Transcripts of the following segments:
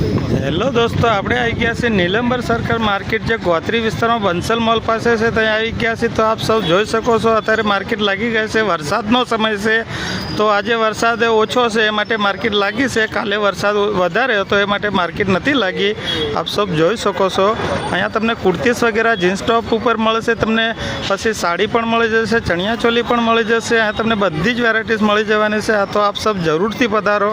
Hello દોસ્તો, આપણે આવી ગયા છે નીલંબર સર્કલ માર્કેટ, જે ગોત્રી વિસ્તારમાં બંસલ મોલ પાસે છે, ત્યાં આવી ગયા છે। તો આપ સૌ જોઈ શકો છો, અત્યારે માર્કેટ લાગી ગઈ છે। વરસાદનો સમય છે, તો આજે વરસાદ ઓછો છે, એ માટે માર્કેટ લાગી છે। કાલે વરસાદ વધારે હતો, એ માટે માર્કેટ નથી લાગી। આપ સૌ જોઈ શકો છો, અહીંયા તમને કુર્તીસ વગેરે જીન્સ ટોપ ઉપર મળશે, તમને પછી સાડી પણ મળી જશે, ચણિયા ચોલી પણ મળી જશે। અહીંયા તમને બધી જ વેરાયટીઝ મળી જવાની છે। આ તો આપ સૌ જરૂરથી પધારો।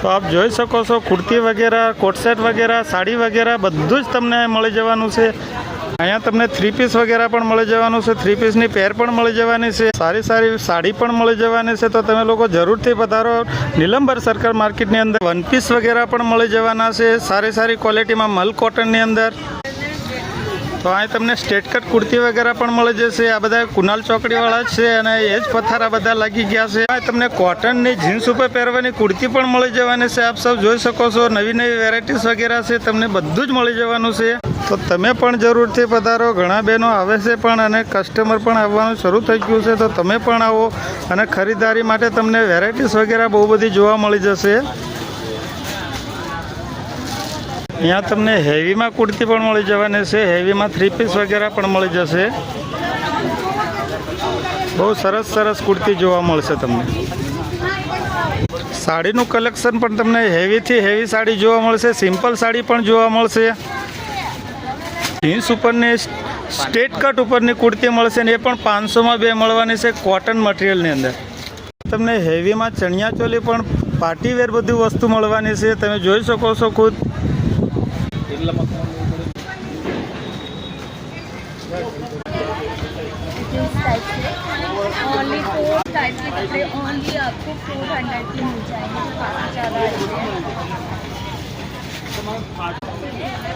તો આપ જોઈ શકો છો, કુર્તી વગેરે, કોટ સેટ વગેરે, સાડી વગેરે બધું જ તમને મળી જવાનું છે। અહીંયા તમને થ્રી પીસ વગેરે પણ મળી જવાનું છે, થ્રી પીસની પેર પણ મળી જવાની છે, સારી સારી સાડી પણ મળી જવાની છે। તો તમે લોકો જરૂરથી પધારો નીલંબર સર્કલ માર્કેટની અંદર। વન પીસ વગેરે પણ મળી જવાના છે, સારી સારી ક્વોલિટીમાં મલ કોટનની અંદર। તો અહીં તમને સ્ટ્રેટ કટ કુર્તી વગેરે પણ મળી જશે। આ બધા કુનાલ ચોકડીવાળા જ છે, અને એ જ પથારા બધા લાગી ગયા છે। આ તમને કોટનની જીન્સ ઉપર પહેરવાની કુર્તી પણ મળી જવાની છે। આપ સૌ જોઈ શકો છો, નવી નવી વેરાયટીઝ વગેરે છે, તમને બધું જ મળી જવાનું છે। તો તમે પણ જરૂરથી પધારો। ઘણા બહેનો આવે છે પણ, અને કસ્ટમર પણ આવવાનું શરૂ થઈ ગયું છે। તો તમે પણ આવો, અને ખરીદારી માટે તમને વેરાયટીઝ વગેરે બહુ બધી જોવા મળી જશે। અહીંયા તમને હેવીમાં કુર્તી પણ મળી જવાની છે, હેવીમાં થ્રી પીસ વગેરે પણ મળી જશે। બહુ સરસ સરસ કુર્તી જોવા મળશે તમને। સાડીનું કલેક્શન પણ તમને હેવીથી હેવી સાડી જોવા મળશે, સિમ્પલ સાડી પણ જોવા મળશે। જીન્સ ઉપરની સ્ટ્રેટ કટ ઉપરની કુર્તી મળશે, ને એ પણ 500માં 2 મળવાની છે, કોટન મટીરિયલની અંદર। તમને હેવીમાં ચણિયા ચોલી પણ પાર્ટીવેર બધી વસ્તુ મળવાની છે, તમે જોઈ શકો છો ખુદ। ओनली 4 टाइप के कपड़े ओनली आपको 400 की मिल जाएंगे, जो काफ़ी ज़्यादा है।